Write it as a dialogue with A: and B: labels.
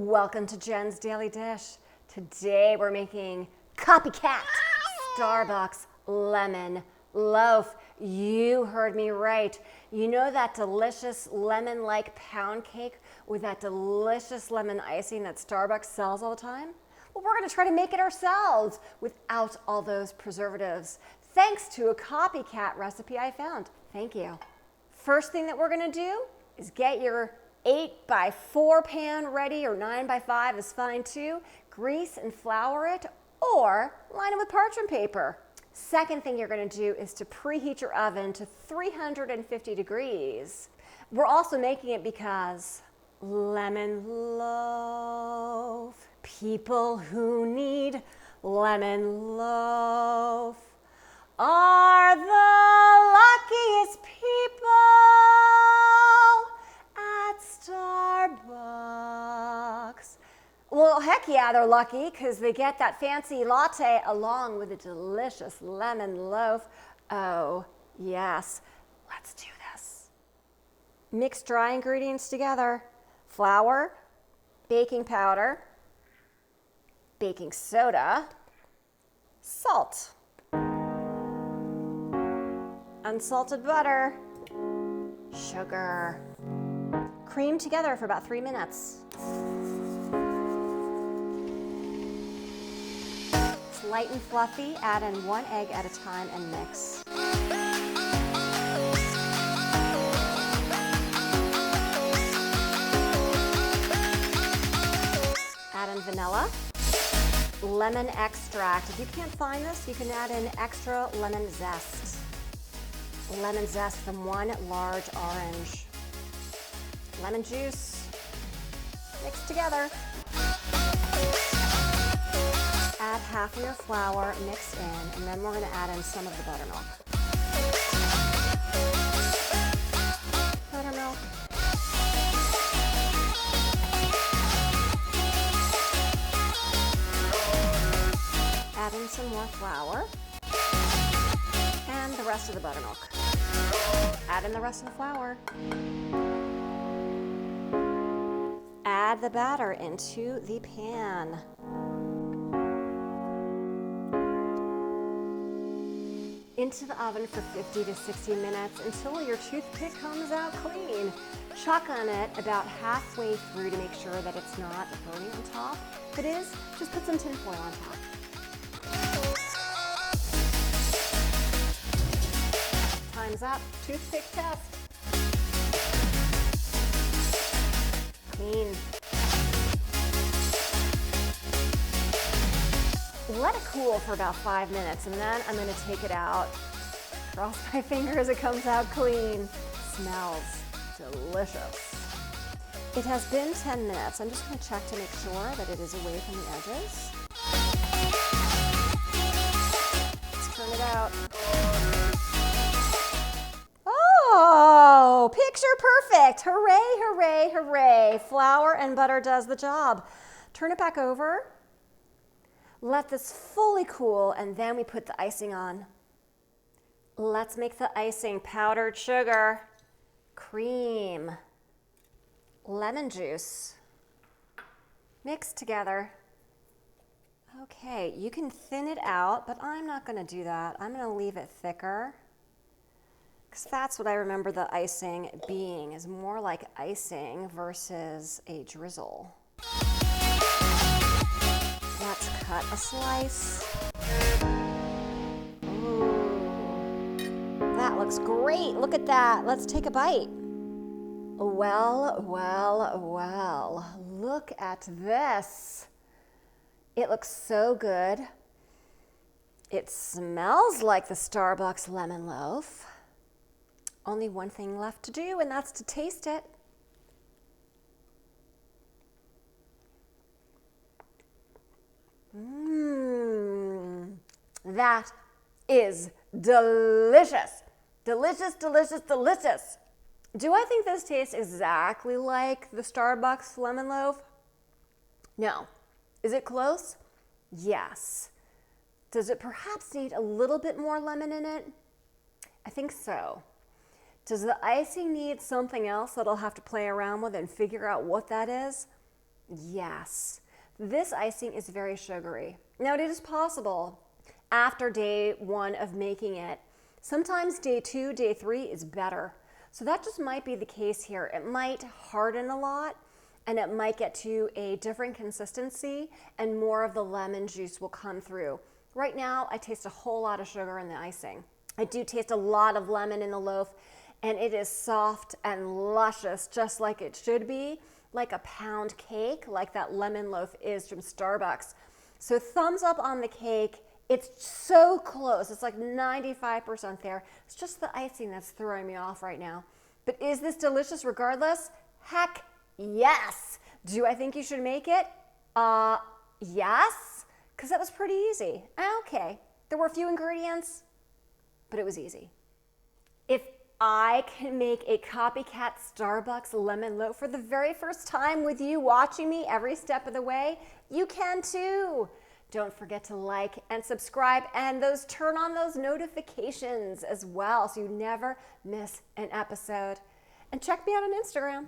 A: Welcome to Jen's Daily Dish. Today we're making Copycat Starbucks Lemon Loaf. You heard me right. You know that delicious lemon-like pound cake with that delicious lemon icing that Starbucks sells all the time? Well, we're going to try to make it ourselves without all those preservatives, thanks to a copycat recipe I found. Thank you. First thing that we're going to do is get your 8x4 pan ready, or 9x5 is fine too. Grease and flour it, or line it with parchment paper. Second thing you're going to do is to preheat your oven to 350 degrees. We're also making it because lemon loaf. People who need lemon loaf are the luckiest people at Starbucks. Well, heck yeah, they're lucky because they get that fancy latte along with a delicious lemon loaf. Oh, yes. Let's do this. Mix dry ingredients together. Flour, baking powder, baking soda, salt, unsalted butter, sugar. Cream together for about 3 minutes. It's light and fluffy. Add in 1 egg at a time and mix. Add in vanilla, lemon extract. If you can't find this, you can add in extra lemon zest. Lemon zest from 1 large orange. Lemon juice, mix together. Add half of your flour, mix in, and then we're going to add in some of the buttermilk. Buttermilk. Add in some more flour and the rest of the buttermilk. Add in the rest of the flour. Add the batter into the pan. Into the oven for 50 to 60 minutes until your toothpick comes out clean. Chuck on it about halfway through to make sure that it's not burning on top. If it is, just put some tin foil on top. Time's up. Toothpick test. Clean. Let it cool for about 5 minutes, and then I'm going to take it out. Cross my fingers it comes out clean. Smells delicious. It has been 10 minutes. I'm just going to check to make sure that it is away from the edges. Let's turn it out. Oh, picture perfect. Hooray, hooray, hooray. Flour and butter does the job. Turn it back over. Let this fully cool, and then we put the icing on. Let's make the icing: powdered sugar, cream, lemon juice, mix together. Okay, you can thin it out, but I'm not going to do that. I'm going to leave it thicker, because that's what I remember the icing being, is more like icing versus a drizzle. Let's cut a slice. Ooh, that looks great. Look at that. Let's take a bite. Well, well, well. Look at this. It looks so good. It smells like the Starbucks Lemon Loaf. Only one thing left to do, and that's to taste it. That is delicious. Delicious, delicious, delicious. Do I think this tastes exactly like the Starbucks Lemon Loaf? No. Is it close? Yes. Does it perhaps need a little bit more lemon in it? I think so. Does the icing need something else that I'll have to play around with and figure out what that is? Yes, this icing is very sugary. Now, it is possible after day 1 of making it, sometimes day 2, day 3 is better. So that just might be the case here. It might harden a lot and it might get to a different consistency and more of the lemon juice will come through. Right now, I taste a whole lot of sugar in the icing. I do taste a lot of lemon in the loaf, and it is soft and luscious, just like it should be, like a pound cake, like that lemon loaf is from Starbucks. So thumbs up on the cake. It's so close. It's like 95% there. It's just the icing that's throwing me off right now. But is this delicious regardless? Heck yes. Do I think you should make it? Yes, because that was pretty easy. Okay, there were a few ingredients, but it was easy. If I can make a copycat Starbucks lemon loaf for the very first time with you watching me every step of the way, you can too. Don't forget to like and subscribe and turn on those notifications as well so you never miss an episode. And check me out on Instagram.